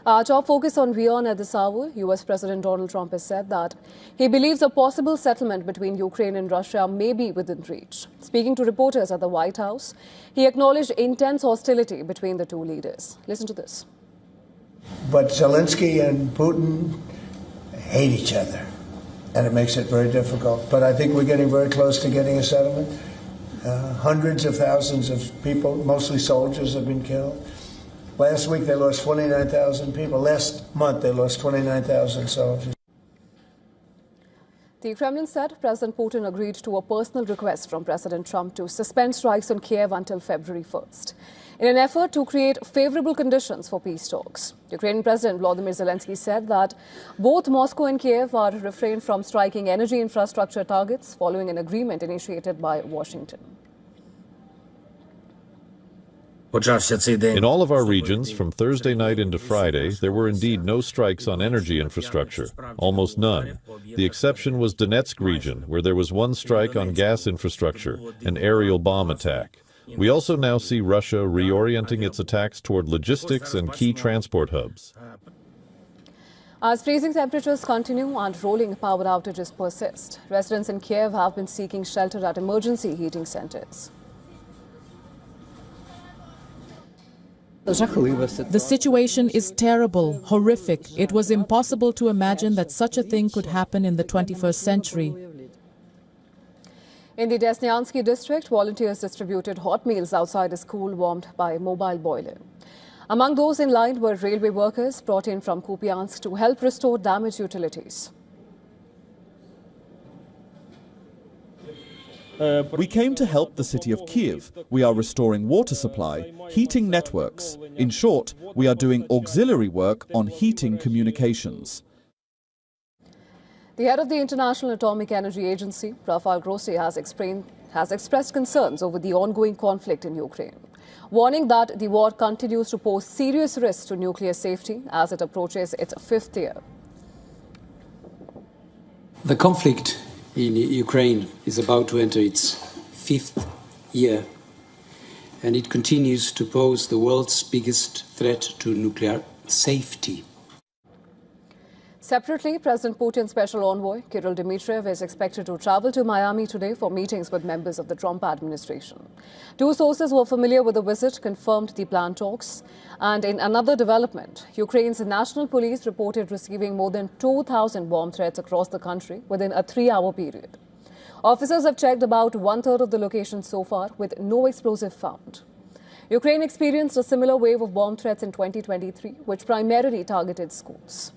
Our top focus on WION at this hour. US President Donald Trump has said that he believes a possible settlement between Ukraine and Russia may be within reach. Speaking to reporters at the White House, he acknowledged intense hostility between the two leaders. Listen to this. But Zelensky and Putin hate each other, and it makes it very difficult. But I think we're getting very close to getting a settlement. Hundreds of thousands of people, mostly soldiers, have been killed. Last week they lost 29,000 people. Last month they lost 29,000 soldiers. The Kremlin said President Putin agreed to a personal request from President Trump to suspend strikes on Kyiv until February 1st, in an effort to create favorable conditions for peace talks. Ukrainian President Volodymyr Zelensky said that both Moscow and Kyiv are refrained from striking energy infrastructure targets following an agreement initiated by Washington. In all of our regions, from Thursday night into Friday, there were indeed no strikes on energy infrastructure, almost none. The exception was Donetsk region, where there was one strike on gas infrastructure, an aerial bomb attack. We also now see Russia reorienting its attacks toward logistics and key transport hubs. As freezing temperatures continue and rolling power outages persist, residents in Kyiv have been seeking shelter at emergency heating centers. The situation is terrible, horrific. It was impossible to imagine that such a thing could happen in the 21st century. In the Desnyansky district, volunteers distributed hot meals outside a school warmed by a mobile boiler. Among those in line were railway workers brought in from Kupiansk to help restore damaged utilities. We came to help the city of Kyiv. We are restoring water supply, heating networks. In short, we are doing auxiliary work on heating communications. The head of the International Atomic Energy Agency, Rafael Grossi, has expressed concerns over the ongoing conflict in Ukraine, warning that the war continues to pose serious risks to nuclear safety as it approaches its fifth year. The conflict in Ukraine is about to enter its fifth year, and it continues to pose the world's biggest threat to nuclear safety. Separately, President Putin's special envoy, Kirill Dmitriev, is expected to travel to Miami today for meetings with members of the Trump administration. Two sources who are familiar with the visit confirmed the planned talks. And in another development, Ukraine's national police reported receiving more than 2,000 bomb threats across the country within a 3-hour period. Officers have checked about one-third of the locations so far, with no explosive found. Ukraine experienced a similar wave of bomb threats in 2023, which primarily targeted schools.